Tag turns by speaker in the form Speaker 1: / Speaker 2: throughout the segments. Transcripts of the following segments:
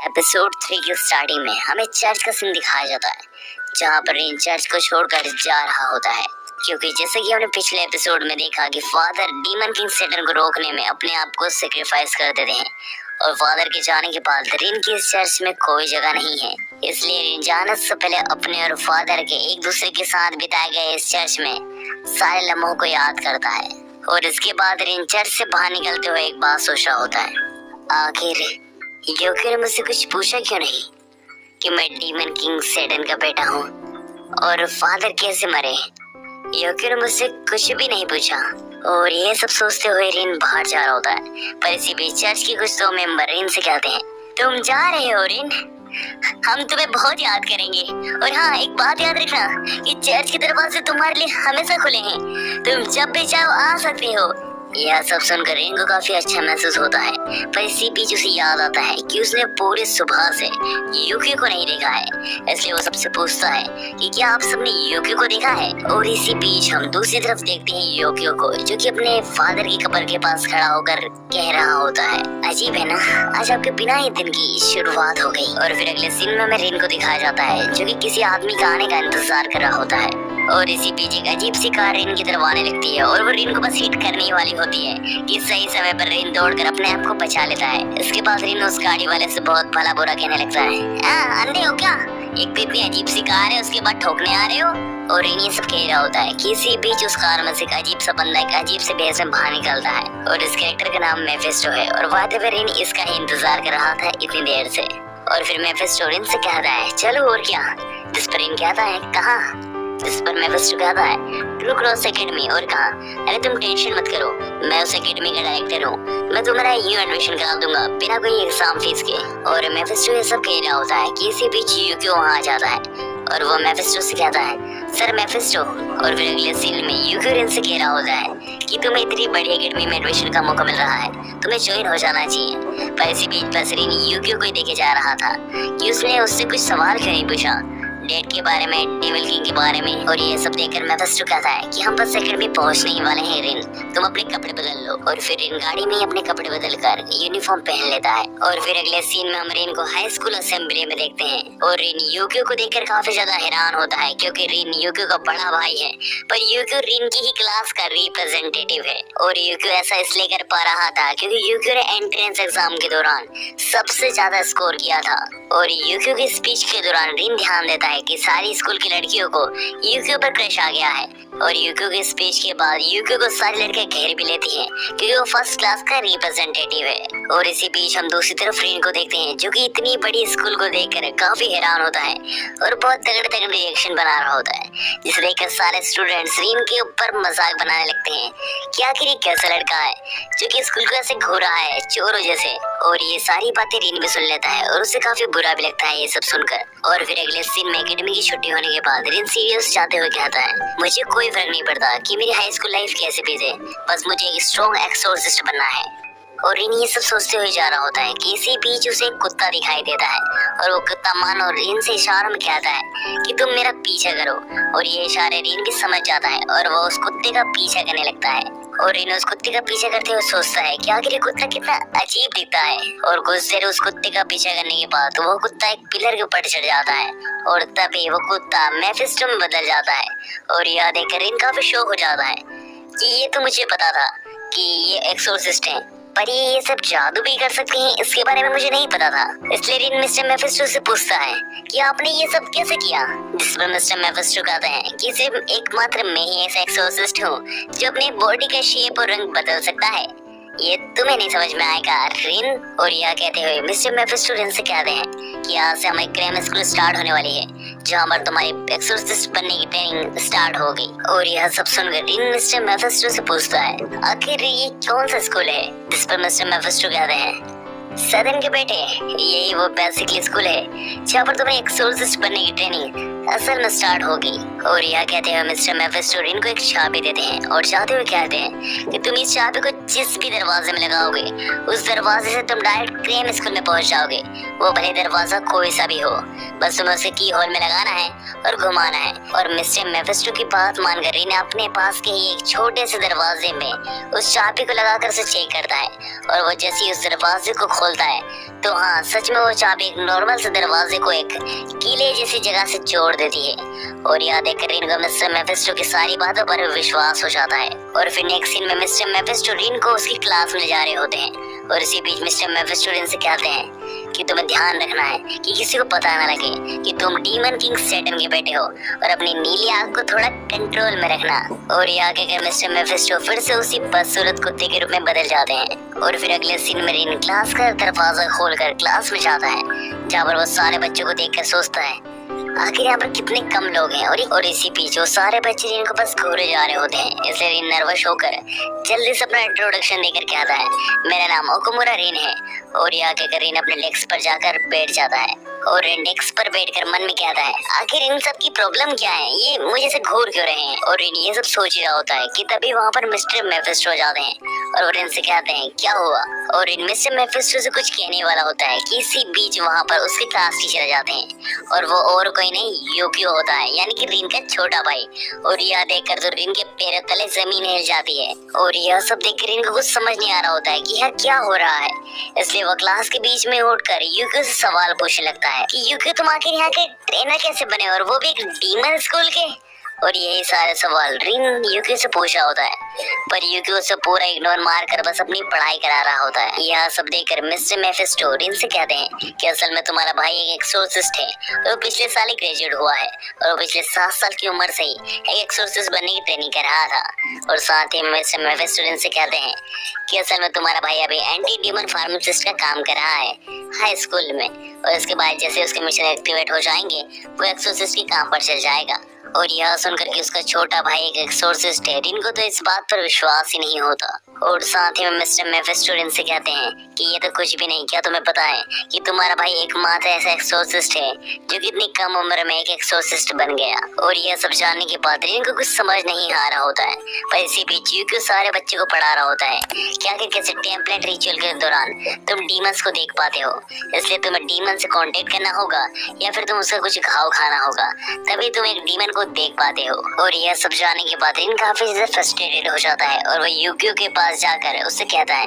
Speaker 1: Episode 3 की starting में हमें चर्च का सीन दिखाया जाता है, जहाँ पर रिन चर्च को छोड़कर जा रहा होता है, क्योंकि जैसे कि हमने पिछले एपिसोड में देखा कि फादर डीमन किंग सैटर्न को रोकने में अपने आप को सेक्रीफाइस कर देते हैं और फादर के जाने के बाद रिन की इस चर्च में कोई जगह नहीं है। इसलिए रिन जाने से पहले अपने और फादर के एक दूसरे के साथ बिताए गए इस चर्च में सारे लम्हों को याद करता है और इसके बाद रिन चर्च से बाहर निकलते हुए एक बात सोच रहा होता है, आखिर योकी ने मुझसे कुछ पूछा क्यों नहीं कि मैं डीमन किंग सैटर्न का बेटा हूँ और फादर कैसे मरे। योकी ने मुझसे कुछ भी नहीं पूछा और ये सब सोचते हुए रिन बाहर जा रहा होता है। पर इसी बीच चर्च के कुछ दो मेंबर रिन से कहते हैं, तुम जा रहे हो रिन, हम तुम्हें बहुत याद करेंगे और हाँ एक बात याद रखना कि चर्च के दरवाजे तुम्हारे लिए हमेशा खुले हैं, तुम जब भी चाहो आ सकते हो। यह सब सुनकर रिन को काफी अच्छा महसूस होता है, पर इसी बीच उसे याद आता है कि उसने पूरी सुबह से यूकी को नहीं देखा है। इसलिए वो सबसे पूछता है कि क्या आप सबने यूकी को देखा है। और इसी बीच हम दूसरी तरफ देखते हैं यूकी को, जो कि अपने फादर की कब्र के पास खड़ा होकर कह रहा होता है, अजीब है ना, आज आपके बिना ही दिन की शुरुआत हो गई। और फिर अगले सीन में हमें रिन को दिखाया जाता है, जो कि किसी आदमी का आने का इंतजार कर रहा होता है और इसी बीच एक अजीब सी कार रिन की तरफ आने लगती है और वो रिन को बस हिट करने वाली होती है कि सही समय पर रिन दौड़कर अपने आप को बचा लेता है। इसके बाद रिन उस गाड़ी वाले से बहुत भला बुरा कहने लगता है, अंधे हो क्या, एक तो इतनी अजीब सी कार है उसके बाद ठोकने आ रहे हो। और रिन ये सब कह रहा होता है कि इसी बीच उस कार में से एक अजीब सा बंदा एक अजीब से भेष में बाहर निकलता है और इस कैरेक्टर का नाम मेफिस्टो है और वादे में रिन इसका ही इंतजार कर रहा था इतनी देर से। और फिर मेफिस्टो रिन से कहता है, चलो और क्या। जिस पर रिन कहता है, कहाँ। जिस पर मेफिस्टो कहता है, ट्रू क्रॉस एकेडमी। और कहा, अरे तुम टेंशन मत करो, मैं उस एकेडमी का डायरेक्टर हूँ, मैं तुम्हारा यूं एडमिशन करा दूंगा बिना कोई एग्जाम फीस के। और मेफिस्टो ये सब कह रहा होता है कि इसी बीच यूकी वहाँ आ जाता है और वो मेफिस्टो से कहता है, सर मेफिस्टो। और फिर अगले सीन में यूकी रिन से कह रहा होता है कि तुम्हें इतनी बड़ी एकेडमी में एडमिशन का मौका मिल रहा है, तुम्हें ज्वाइन हो जाना चाहिए। पर इसी बीच बस रिन यूकी को देखे जा रहा था कि उसने उससे कुछ सवाल क्यों नहीं पूछा, डेट के बारे में, डेविल किंग के बारे में। और ये सब देखकर मेफिस्टो कहता है कि हम बस एकेडमी पहुंचने ही वाले हैं रिन, तुम अपने कपड़े बदल लो। और फिर रिन गाड़ी में ही अपने कपड़े बदलकर यूनिफॉर्म पहन लेता है। और फिर अगले सीन में हम रिन को हाई स्कूल असेंबली में देखते हैं और रिन यूकी को देखकर काफी ज्यादा हैरान होता है, क्योंकि रिन यूकी का बड़ा भाई है, पर यूकी रिन की ही क्लास का रिप्रेजेंटेटिव है। और यूकी ऐसा इसलिए कर पा रहा था क्योंकि यूकी ने एंट्रेंस एग्जाम के दौरान सबसे ज्यादा स्कोर किया था। और यूकी की स्पीच के दौरान रिन ध्यान देता है कि सारी स्कूल की लड़कियों को यूकी पर क्रश आ गया है। और यूकी की स्पीच के बाद यूकी को सारी लड़कियां घेर भी लेती हैं क्योंकि वो फर्स्ट क्लास का रिप्रेजेंटेटिव है। और इसी बीच हम दूसरी तरफ रिन को देखते हैं, जो कि इतनी बड़ी स्कूल को देखकर काफी हैरान होता है और बहुत तगड़े तगड़े रिएक्शन बना रहा होता है, जिसे देखकर सारे स्टूडेंट्स रिन के ऊपर मजाक बनाने लगते हैं कि आखिर ये कैसा लड़का है जो कि स्कूल को ऐसे घूर रहा है चोरों जैसे। और ये सारी बातें रिन भी सुन लेता है और उसे काफी बुरा भी लगता है ये सब सुनकर। और फिर अगले सीन में एकेडमी की छुट्टी होने के बाद रिन सीरियस जाते हुए कहता है, मुझे कोई फर्क नहीं पड़ता कि मेरी हाई स्कूल लाइफ कैसे बीते, बस मुझे एक स्ट्रॉन्ग एक्सोर्सिस्ट बनना है। और रिन ये सब सोचते हुए जा रहा होता है कि इसी बीच उसे एक कुत्ता दिखाई देता है और वो कुत्ता मानो रिन से इशारों में कहता है कि तुम मेरा पीछा करो। और ये इशारे रिन भी समझ जाता है और वो उस कुत्ते का पीछा करने लगता है। और रिन उस कुत्ते का पीछा करते हुए सोचता है कि आखिर ये कुत्ता कितना अजीब दिखता है। और कुछ देर उस कुत्ते का पीछा करने के बाद वो कुत्ता एक पिलर के ऊपर चढ़ जाता है और तभी वो कुत्ता मेफिस्टो में बदल जाता है। और यह देखकर रिन काफी शॉक हो जाता है कि ये तो मुझे पता था कि ये एक्सोर्सिस्ट है, पर ये सब जादू भी कर सकते हैं, इसके बारे में मुझे नहीं पता था। इसलिए रिन मिस्टर मेफिस्टो से पूछता है कि आपने ये सब कैसे किया। जिस पर मिस्टर मेफिस्टो कहते हैं कि सिर्फ एकमात्र मैं ही ऐसा एक्सोर्सिस्ट हूँ जो अपनी बॉडी का शेप और रंग बदल सकता है, ये तुम्हें नहीं समझ में आएगा रिन। और यह कहते हुए मिस्टर मेफिस्टो रिन से कहते हैं कि आज से हमारी ग्रामर स्कूल स्टार्ट होने वाली है, जहाँ पर तुम्हारी एक्सोर्सिस्ट बनने की ट्रेनिंग स्टार्ट हो गई। और यह सब सुनकर रिन मिस्टर मेफिस्टो से पूछता है, आखिर ये कौन सा स्कूल है। जिस पर मिस्टर मेफिस्टो कहते हैं, सदन के बेटे, यही वो बेसिकली स्कूल है जहाँ पर तुम्हें एक्सोर्सिस्ट बनने की ट्रेनिंग असल में स्टार्ट होगी। और यह कहते हुए मिस्टर मेफिस्टो रिन को एक चाबी देते हैं और चाहते हुए कहते हैं कि तुम इस चाबी को जिस भी दरवाजे में लगाओगे उस दरवाजे से तुम डायरेक्ट क्रेन स्कूल में पहुंच जाओगे। वो भले दरवाजा कोई सा भी हो, बस तुम्हें उसे की होल में लगाना है और घुमाना है। और मिस्टर मेफिस्टो की बात मानकर रिन अपने पास के ही एक छोटे से दरवाजे में उस चाबी को लगाकर उसे चेक करता है और वो जैसे ही उस दरवाजे को खोलता है तो हाँ, सच में वो चाबी एक नॉर्मल से दरवाजे को एक किले जैसी जगह से जोड़ देती है। और यह देखकर रिन को मिस्टर मेफिस्टो की सारी बातों पर विश्वास हो जाता है। और फिर नेक्स्ट सीन में मिस्टर मेफिस्टो रिन को उसकी क्लास में ले जा रहे होते हैं और इसी बीच मिस्टर मेफिस्टो रिन से कहते हैं कि तुम्हें ध्यान रखना है कि किसी को पता ना लगे कि तुम डीमन किंग सैटर्न के बेटे हो और अपनी नीली आंख को थोड़ा कंट्रोल में रखना। और ये आगे कर मिस्टर मेफिस्टो फिर से उसी बदसूरत कुत्ते के रूप में बदल जाते हैं। और फिर अगले सीन में रिन क्लास का दरवाजा खोलकर क्लास में जाता है, जहाँ पर वो सारे बच्चों को देखकर सोचता है आखिर यहाँ पर कितने कम लोग हैं। और इसी बीच वो सारे बच्चे रिन को बस घूरे जा रहे होते हैं, इसलिए रिन नर्वस होकर जल्दी से अपना इंट्रोडक्शन देकर कहता है मेरा नाम ओकुमुरा रिन है। और ये आगे कर रिन अपने लेग्स पर जाकर बैठ जाता है और रिन डेस्क पर बैठकर मन में कहता है आखिर इन सब की प्रॉब्लम क्या है, ये मुझे से घूर क्यों रहे हैं। और रिन ये सब सोच रहा होता है कि तभी वहाँ पर मिस्टर मेफिस्टो जाते हैं और वो रिन से कहते हैं क्या हुआ। और रिन मिस्टर मेफिस्टो से कुछ कहने वाला होता है कि इसी बीच वहाँ पर उसके क्लास टीचर आ जाते हैं और वो और कोई नहीं यूकियो होता है, यानी कि रिन का छोटा भाई। और यह देखकर तो रिन के पैरों तले जमीन हिल जाती है और यह सब देखकर रिन को कुछ समझ नहीं आ रहा होता है कि यह क्या हो रहा है। इसलिए वो क्लास के बीच में उठकर यूकियो से सवाल पूछने लगता है कि यूकियो तुम आखिर यहाँ के ट्रेनर कैसे बने और वो भी एक डीमन स्कूल के। और यही सारे सवाल रिन यूकियो से पूछा होता है, पर यूकियो से पूरा इग्नोर मारकर बस अपनी पढ़ाई करा रहा होता है। यह सब देखकर मिस्टर मेफिस्टो रिन से कहते हैं कि असल में तुम्हारा भाई एक एक्सोर्सिस्ट है और वो पिछले साल ही ग्रेजुएट हुआ है और वो पिछले 7 साल की उम्र से ही एक एक्सोर्सिस्ट बनने की ट्रेनिंग कर रहा था। और साथ ही मिस्टर मेफिस्टो रिन से कहते हैं कि असल में तुम्हारा भाई अभी एंटी डीमन फार्मासिस्ट का काम कर रहा है हाई स्कूल में, और इसके बाद जैसे उसके मिशन एक्टिवेट हो जाएंगे वो एक्सोर्सिस्ट के काम पर चल जाएगा। और यह सुनकर कि उसका छोटा भाई एक एक्सोर्सिस्ट है, रिन को तो इस बात पर विश्वास ही नहीं होता। और साथ ही में मिस्टर मेफिस्टो रिन से कहते हैं कि ये तो कुछ भी नहीं, क्या तुम्हें पता है कि तुम्हारा भाई एकमात्र ऐसा एक्सोर्सिस्ट है जो कि इतनी कम उम्र में एक एक्सोर्सिस्ट बन गया। और यह सब जानने के बाद रिन को कुछ समझ नहीं आ रहा होता है, पर इसी बीच यूकियो सारे बच्चों को पढ़ा रहा होता है कि आखिर कैसे टेम्पलेट रिचुअल के दौरान तुम डीमंस को देख पाते हो, इसलिए तुम्हें डीमन से कांटेक्ट करना होगा या फिर तुम उसका कुछ घाव खाना होगा, तभी तुम एक डीमन को देख पाते हो। और यह सब जानने के बाद रिन काफी ज्यादा फ्रस्ट्रेटेड हो जाता है और वो यूकियो के पास जाकर उससे कहता है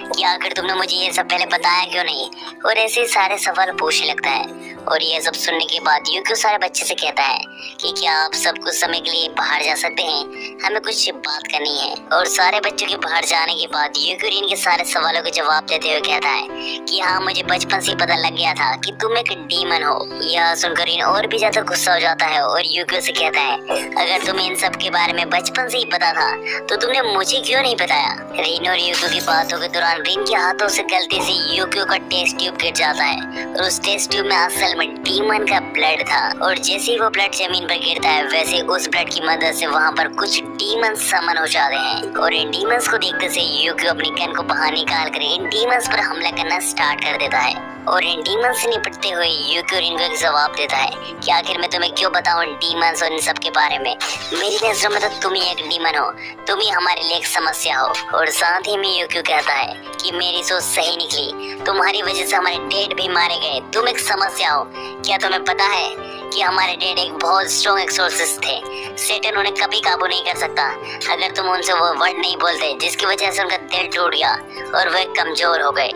Speaker 1: कि आखिर तुमने मुझे ये सब पहले बताया क्यों नहीं, और ऐसे सारे सवाल पूछने लगता है। और ये सब सुनने के बाद यूकियो सारे बच्चे से कहता है कि क्या आप सब कुछ समय के लिए बाहर जा सकते हैं, हमें कुछ बात करनी है। और सारे बच्चों के बाहर जाने के बाद यूकियो रिन के सारे सवालों के जवाब देते हुए कहता है कि हाँ, मुझे बचपन से पता लग गया था कि तुम एक डीमन हो। यह सुनकर रिन और भी ज्यादा गुस्सा हो जाता है और यूकियो से कहता है अगर तुम्हें इन सब के बारे में बचपन से ही पता था तो तुमने मुझे क्यों नहीं बताया। रिन और यूकियो की बातों के दौरान रिन के हाथों से गलती से यूकियो का टेस्ट ट्यूब गिर जाता है और उस टेस्ट ट्यूब में असल में डीमन का ब्लड था। और जैसे ही वो ब्लड जमीन पर गिरता है वैसे उस ब्लड की मदद से वहाँ पर कुछ डीमन समन हो जाते हैं। और इन डीमंस को देखते से यूकियो अपनी गन को बाहर निकाल कर इन डीमंस पर हमला करना स्टार्ट कर देता है। और इन डीमंस से निपटते हुए यूकियो रिन को एक जवाब देता है कि आखिर मैं तुम्हें क्यों बताऊं डीमंस और इन सब के बारे में, मेरी नजरों में तो तुम ही एक डीमन हो, तुम ही हमारे लिए एक समस्या हो। और साथ ही में यूकियो कहता है कि मेरी सोच सही निकली, तुम्हारी वजह से हमारे डैड भी मारे गए, तुम एक समस्या हो। क्या तुम्हें पता है कि हमारे डैड एक बहुत स्ट्रॉन्ग एक्सोर्सिस्ट थे, सैटर्न उन्हें कभी काबू नहीं कर सकता अगर तुम उनसे वो वर्ड नहीं बोलते, जिसकी वजह से उनका दिल टूट गया और वे कमजोर हो गए,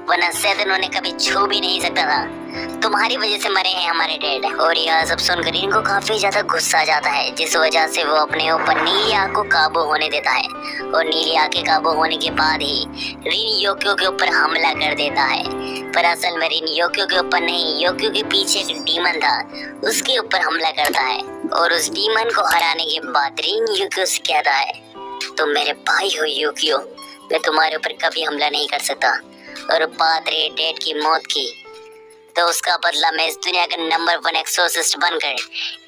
Speaker 1: वरना सैटर्न उन्हें कभी छू भी नहीं सकता था। तुम्हारी वजह से मरे हैं हमारे डैड। और यह सब सुनकर रिन को काफी ज्यादा गुस्सा आ जाता है, जिस वजह से वो अपने ऊपर नीली आग को काबू होने देता है। और नीली आग के काबू होने के बाद ही रिन योकियो के ऊपर हमला कर देता है, पर असल में रिन योकियो के ऊपर नहीं, योकियो के पीछे एक डीमन था उसके ऊपर हमला करता है। और उस डीमन को हराने के बाद रिन योकियो से कहता है तुम मेरे भाई हो योकियो, मैं तुम्हारे ऊपर कभी हमला नहीं कर सकता। और बात रही डैड की मौत की, तो उसका बदला मैं इस दुनिया का नंबर 1 एक्सोसिस्ट बनकर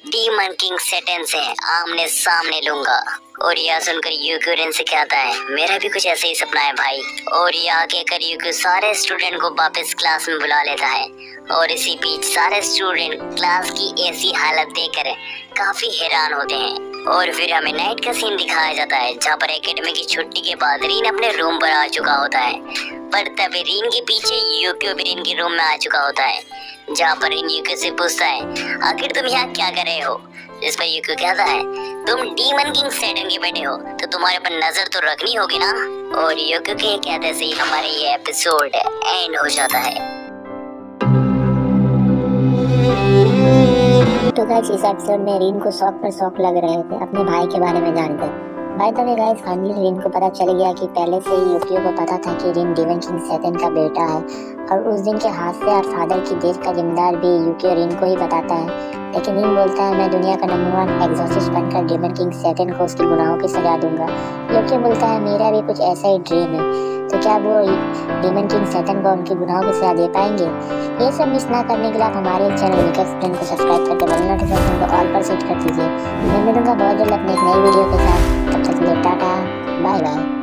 Speaker 1: डीमन किंग सैटर्न से आमने सामने लूंगा। और यह सुनकर यूक्यू रिन से कहता है, मेरा भी कुछ ऐसे ही सपना है भाई। और यह कहकर यूक्यू सारे स्टूडेंट को वापस क्लास में बुला लेता है। और इसी बीच सारे स्टूडेंट क्लास की ऐसी हालत देखकर काफी हैरान होते हैं। और फिर हमें नाइट का सीन दिखाया जाता है, जहाँ पर एकेडमी की छुट्टी के बाद रीन अपने रूम पर आ चुका होता है। पर तभी रीन के पीछे यूक्यू भी रीन के रूम में आ चुका होता है, जहाँ पर रीन यूक्यू से पूछता है, आखिर तुम यहाँ क्या कर रहे हो? इस पर यूक्यू कहता है, तुम डीमन किंग सैटर्न के बेटे हो तो तुम्हारे पर नजर तो रखनी होगी ना। और यूक्यू के कहते से ही हमारे ये एपिसोड एंड हो जाता है।
Speaker 2: तो गाइस इस एपिसोड में रीन को शौक पर शौक लग रहे थे अपने भाई के बारे में जानकर। By the way guys finally रीन को पता चल गया कि पहले से ही यूक्यू को पता था कि रीन डीमन किंग सैटर्न का बेटा है। और उस दिन के हादसे और फादर की डेथ का जिम्मेदार भी यूक्यू रीन को ही बताता है। लेकिन रीन बोलता है, मैं दुनिया का नंबर 1 एग्जॉर्सिस्ट बनकर डीमन किंग सैटर्न को उसके गुनाहों की सजा दूंगा। यूक्यू बोलता है, मेरा भी कुछ ऐसा ही ड्रीम है। तो क्या वो डीमन किंग सैटर्न को उनके गुनाहों की सजा दे पाएंगे? ये सब मिस ना करने के लिए आप हमारे चैनल वीकेंड स्टूडेंट को सब्सक्राइब करके बेल नोटिफिकेशन को ऑल पर सेट कर दीजिए। मैं मिलूंगा बहुत जल्द अपनी एक नई वीडियो के साथ। तब तक के लिए टाटा बाय बाय।